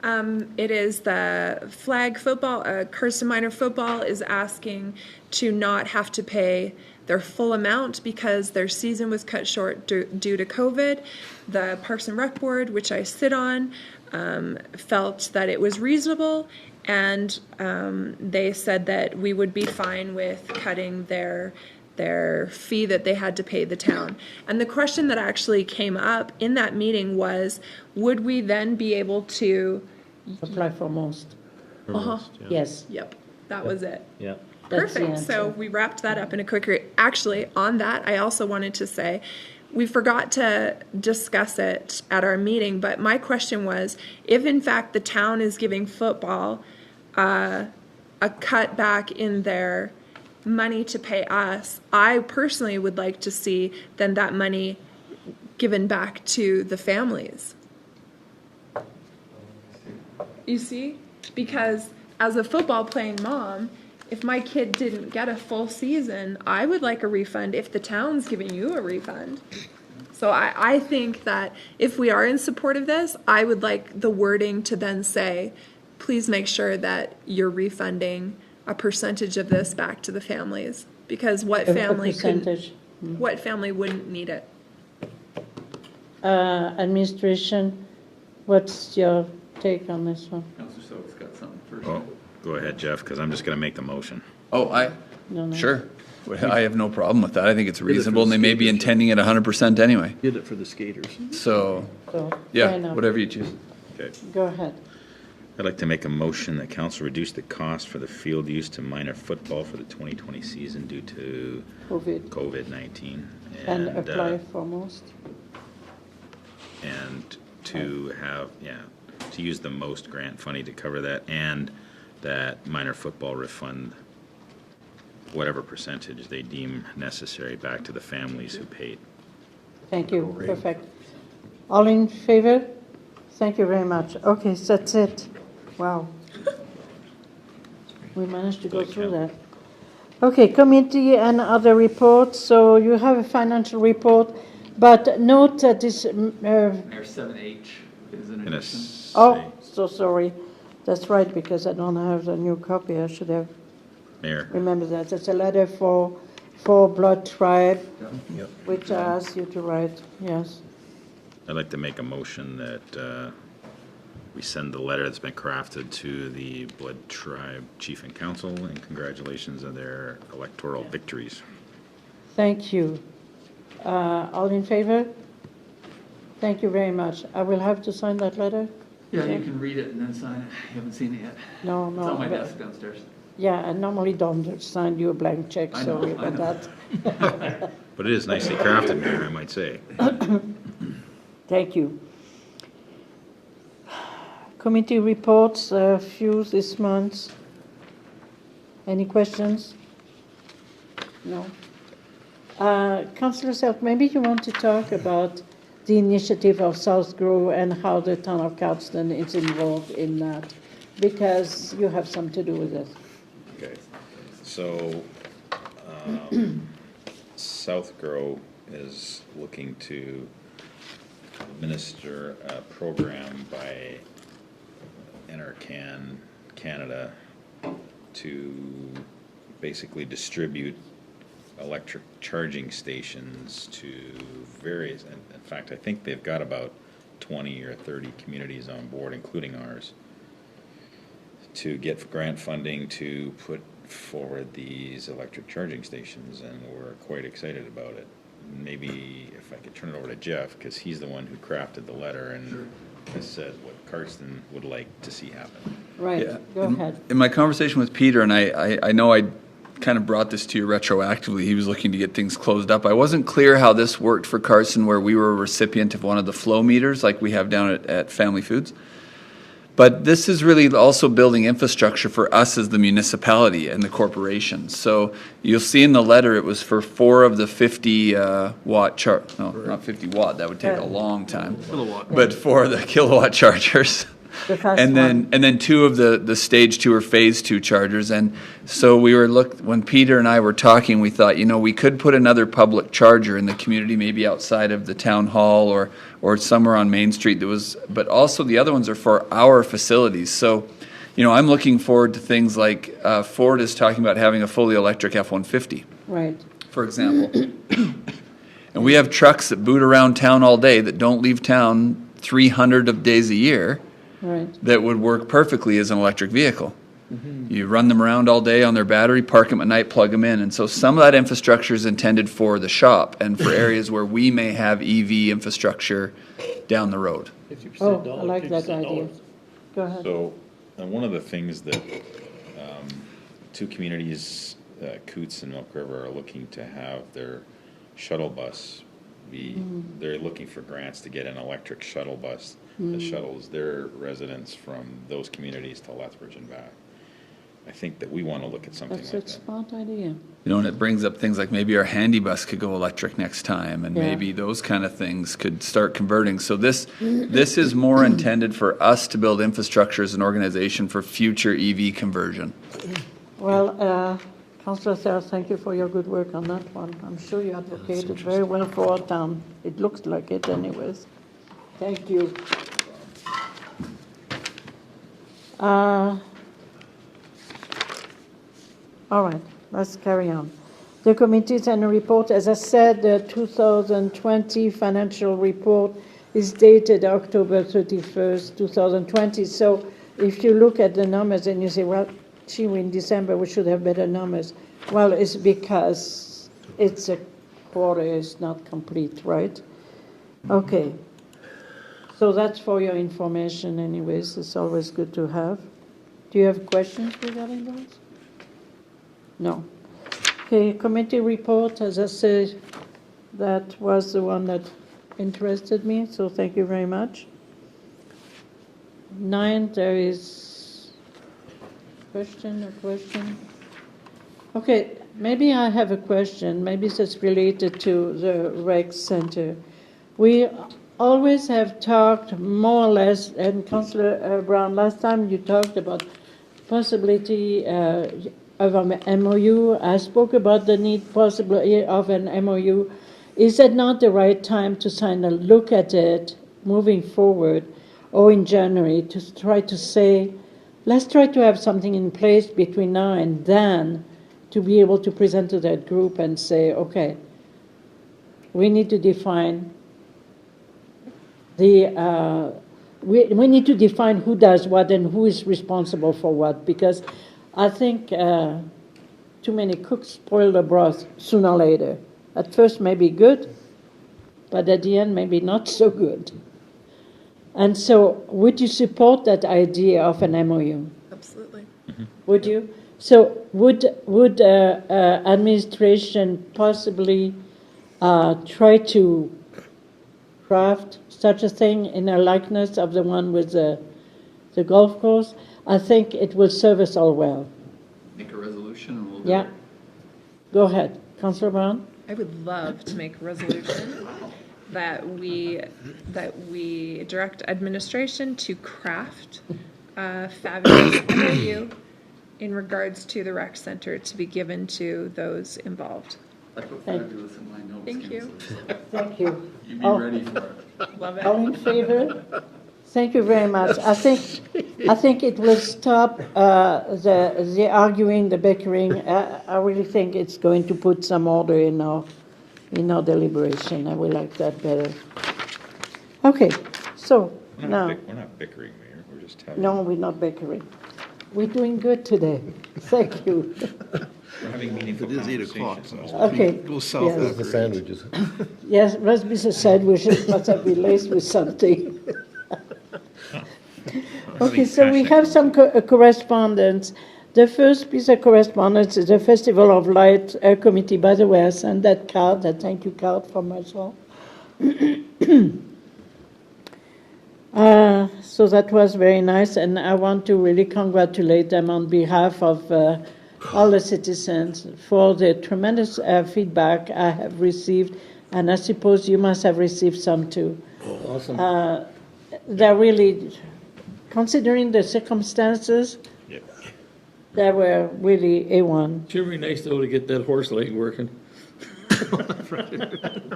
It is the flag football. Cardston Minor Football is asking to not have to pay their full amount because their season was cut short due to COVID. The Parks and Rec Board, which I sit on, felt that it was reasonable, and they said that we would be fine with cutting their fee that they had to pay the town. And the question that actually came up in that meeting was, would we then be able to... Apply for most. Uh-huh. Yes. Yep, that was it. Yeah. That's the Perfect. So answer. we wrapped that up in a quicker... Actually, on that, I also wanted to say, we forgot to discuss it at our meeting, but my question was, if in fact the town is giving football a cutback in their money to pay us, I personally would like to see then that money given back to the families. You see? Because as a football playing mom, if my kid didn't get a full season, I would like a refund if the town's giving you a refund. So I think that if we are in support of this, I would like the wording to then say, please make sure that you're refunding a percentage of this back to the families. Because what family percentage? what family wouldn't need it? Administration, what's your take on this one? Councillor Selk's got something first. Oh, go ahead, Jeff, because I'm just going to make the motion. No. Sure. I have no problem with that. I think it's reasonable, and they may be intending it 100% anyway. Did it for the skaters. So, So, fair yeah, enough. whatever you choose. Okay. Go ahead. I'd like to make a motion that council reduce the cost for the field use to minor football for the 2020 season due to COVID. COVID-19. And apply for most. And to have, to use the most grant funding to cover that, and that minor football refund whatever percentage they deem necessary back to the families who paid. Thank you. Perfect. All in favor? Thank you very much. Okay, so that's it. Wow. We managed to go through that. Okay, committee and other reports. So you have a financial report, but note that this... Mayor 7H is an And a addition. oh, so sorry. That's right, because I don't have the new copy. I should have Mayor, remembered that. It's a letter for Blood Tribe, Yep. which I asked you to write. Yes. I'd like to make a motion that we send the letter that's been crafted to the Blood Tribe Chief and Council, and congratulations on their electoral victories. Thank you. All in favor? Thank you very much. I will have to sign that letter? Yeah, you can read it and then sign it. You haven't seen it yet. No, It's no. on my but- desk downstairs. Yeah, I normally don't sign you a blank check, I know, sorry I about that. But it is nicely crafted, Mayor, I might say. Thank you. Committee reports, a few this month. Any questions? No. Councillor Selk, maybe you want to talk about the initiative of South Grove and how the town of Cardston is involved in that, because you have some to do with it. Okay, so South Grove is looking to administer a program by NRCan Canada to basically distribute electric charging stations to various, and in fact, I think they've got about 20 or 30 communities on board, including ours, to get grant funding to put forward these electric charging stations, and we're quite excited about it. Maybe if I could turn it over to Jeff, because he's the one who crafted the letter and has said what Cardston would like to see happen. Right, Yeah. go ahead. In my conversation with Peter, and I know I kind of brought this to you retroactively, he was looking to get things closed up. I wasn't clear how this worked for Cardston, where we were a recipient of one of the flow meters like we have down at Family Foods. But this is really also building infrastructure for us as the municipality and the corporation. So you'll see in the letter it was for 4 of the 50 watt no, not 50 watt, that would take a long time. Kilowatt. But 4 of the kilowatt chargers. The first And one. then 2 of the stage 2 or phase 2 chargers. And so we were when Peter and I were talking, we thought, we could put another public charger in the community, maybe outside of the town hall or somewhere on Main Street but also the other ones are for our facilities. So, I'm looking forward to things like Ford is talking about having a fully electric F-150, Right, for example. And we have trucks that boot around town all day that don't leave town 300 of days a year. right. That would work perfectly as an electric vehicle. You run them around all day on their battery, park them at night, plug them in. And so some of that infrastructure is intended for the shop and for areas where we may have EV infrastructure down the road. 50% Oh, I dollar, like that 50% idea. dollars. Go ahead. So, one of the things that 2 communities, Coots and Milk River, are looking to have their shuttle bus be, they're looking for grants to get an electric shuttle bus that shuttles their residents from those communities to Lethbridge and back. I think that we want to look at something That's like a that. smart idea. And it brings up things like maybe our handy bus could go electric next time, and Yeah. maybe those kind of things could start converting. So this is more intended for us to build infrastructure as an organization for future EV conversion. Well, Councillor Sarah, thank you for your good work on that one. I'm sure you advocated very well for our town. It looks like it anyways. Thank you. All right, let's carry on. The committee's annual report, as I said, the 2020 financial report is dated October 31st, 2020. So if you look at the numbers and you say, well, gee, in December we should have better numbers. Well, it's because it's a quarter, it's not complete, right? Okay. So that's for your information anyways. It's always good to have. Do you have questions regarding those? No. Okay, committee report, as I said, that was the one that interested me, so thank you very much. 9, there is a question. Okay, maybe I have a question. Maybe it's related to the rec center. We always have talked more or less, and Councillor Brown, last time you talked about possibility of an MOU. I spoke about the need possibly of an MOU. Is it not the right time to sign a look at it moving forward, or in January, to try to say, let's try to have something in place between now and then to be able to present to that group and say, okay, we need to define the, we need to define who does what and who is responsible for what, because I think too many cooks spoil the broth sooner or later. At first maybe good, but at the end maybe not so good. And so would you support that idea of an MOU? Absolutely. Would you? So would administration possibly try to craft such a thing in a likeness of the one with the golf course? I think it will serve us all well. Make a resolution and we'll do Yeah. it. Go ahead, Councillor Brown. I would love to make a resolution that we direct administration to craft a fabulous MOU in regards to the rec center to be given to those involved. I put Thank- fabulous in my notes. Thank you. Thank you. You be ready for it. Love All it. in favor? Thank you very much. I think I think it will stop the arguing, the bickering. I really think it's going to put some order in our deliberation. I will like that better. Okay, so now. We're not bickering, Mayor, we're just having. No, we're not bickering. We're doing good today. Thank you. We're having meaningful It is 8 o'clock, conversations. so Okay. go south Yes. after The 8. sandwiches. Yes, must be the sandwiches, must have been laced with something. Okay, so we have some correspondence. The first piece of correspondence is the Festival of Light Committee. By the way, I sent that card, that thank you card from myself. So that was very nice, and I want to really congratulate them on behalf of all the citizens for the tremendous feedback I have received, and I suppose you must have received some too. Awesome. They're really, considering the circumstances, Yep. they were really A1. Sure be nice though to get that horse leg working.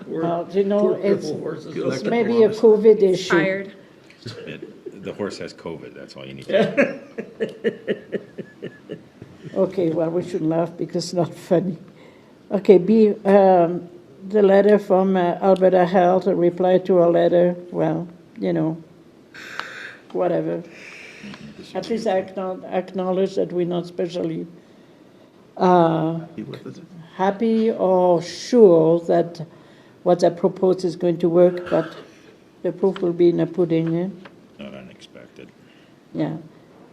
Well, you know, Poor it's crippled horses. it's maybe a COVID issue. Tired. The horse has COVID, that's all you need to know. Okay, well, we should laugh because it's not funny. Okay, B, the letter from Alberta Health, a reply to a letter, well, you know, whatever. At least I acknowledge that we're not especially happy or sure that what I propose is going to work, but the proof will be in the pudding, eh? Not unexpected. Yeah.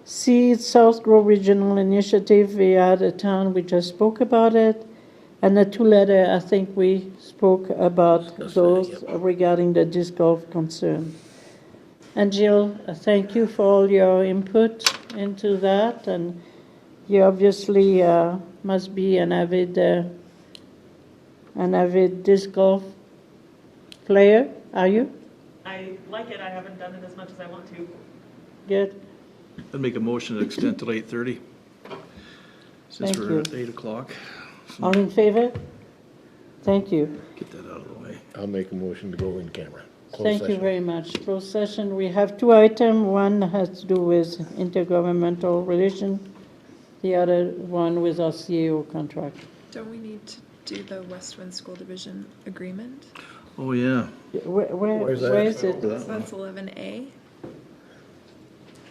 See, South Grove Regional Initiative via the town, we just spoke about it. And the two letter, I think we spoke about those regarding the disc golf concern. And Jill, thank you for all your input into that. And you obviously must be an avid disc golf player, are you? I like it. I haven't done it as much as I want to. Good. I'd make a motion to extend till 8:30. Since Thank we're you. at 8 o'clock. So All in favor? Thank you. get that out of the way. I'll make a motion to go in camera. Closed Thank you session. very much. Closed session, we have two items. One has to do with intergovernmental relation, the other one with our CAO contract. Don't we need to do the West Wind School Division agreement? Oh, yeah. Where Where's that? where is it? So that's 11A.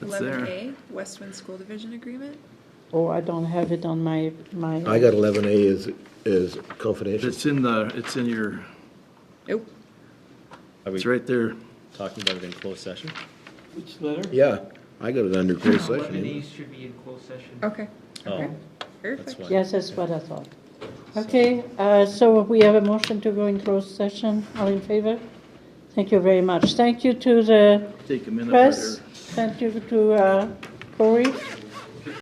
It's there. 11A, West Wind School Division agreement? Oh, I don't have it on my. I got 11A is confidential. It's in your, Nope. Are we it's right there. talking about it in closed session? Which letter? Yeah, I got it under closed session. 11A should be in closed session. Okay. Oh, Okay. that's Perfect. why. Yes, that's what I thought. Okay, so we have a motion to go in closed session. All in favor? Thank you very much. Thank you to the Take a minute. press. Thank you to Corey.